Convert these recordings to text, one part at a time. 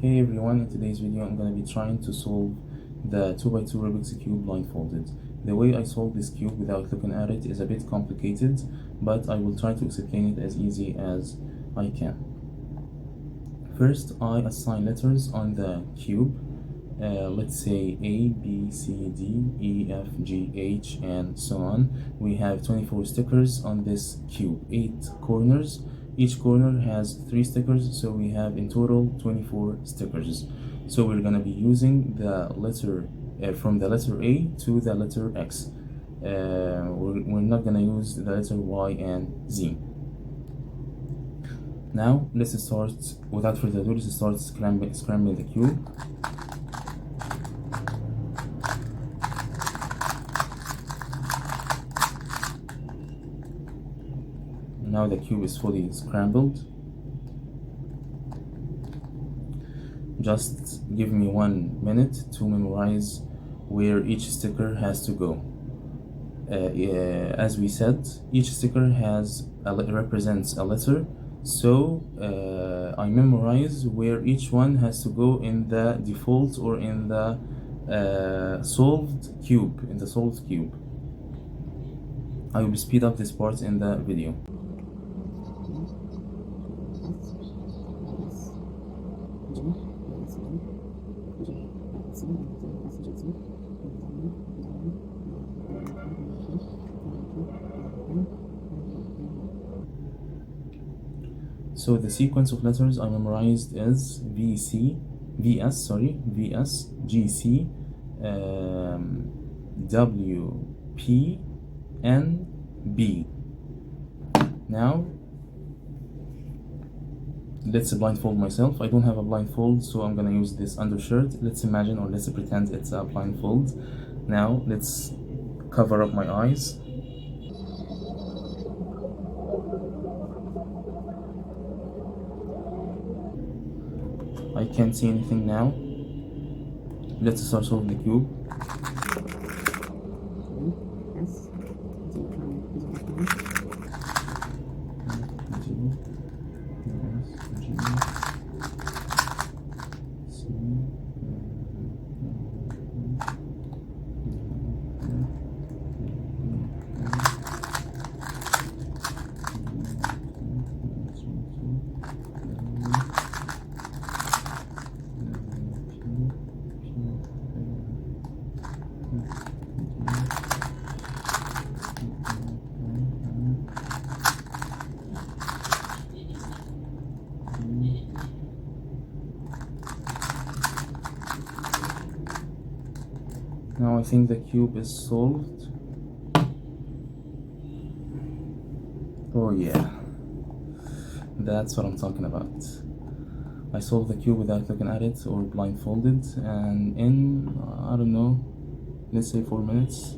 Hey everyone, in today's video I'm going to be trying to solve the 2x2 Rubik's Cube blindfolded. The way I solve this cube without looking at it is a bit complicated, but I will try to explain it as easy as I can. First, I assign letters on the cube. Let's say A, B, C, D, E, F, G, H, and so on. We have 24 stickers on this cube, 8 corners. Each corner has 3 stickers, so we have in total 24 stickers. So we're going to be using the letter from the letter A to the letter X. We're not going to use the letter Y and Z. Now let's start, without further ado, let's start scrambling the cube. Now the cube is fully scrambled. Just give me 1 minute to memorize where each sticker has to go. As we said, each sticker represents a letter, so I memorize where each one has to go in the default or in the solved cube. I will speed up this part in the video. So the sequence of letters I memorized is VS, GC, W, P, N, B. Now let's blindfold myself. I don't have a blindfold, so I'm gonna use this undershirt. Let's imagine, or let's pretend it's a blindfold. Now let's cover up my eyes. I can't see anything now. Let's start solving the cube. Now I think the cube is solved. Oh yeah, that's what I'm talking about. I solved the cube without looking at it or blindfolded, and in, I don't know, let's say 4 minutes,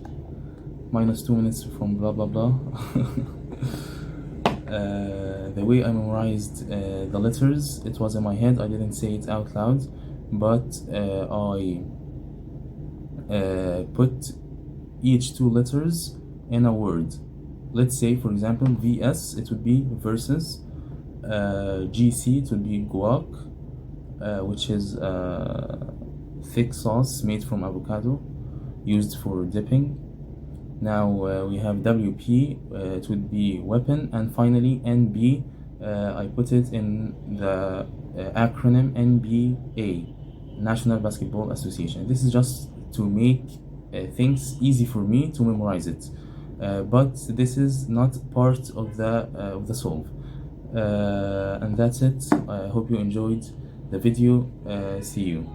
minus 2 minutes from blah blah blah. The way I memorized the letters, it was in my head. I didn't say it out loud, but I put each 2 letters in a word. Let's say, for example, VS, it would be versus. GC, it would be guac, which is thick sauce made from avocado used for dipping. Now we have WP, it would be weapon, and finally NB, I put it in the acronym NBA, National Basketball Association. This is just to make things easy for me to memorize it, but this is not part of the solve. And that's it. I hope you enjoyed the video. See you.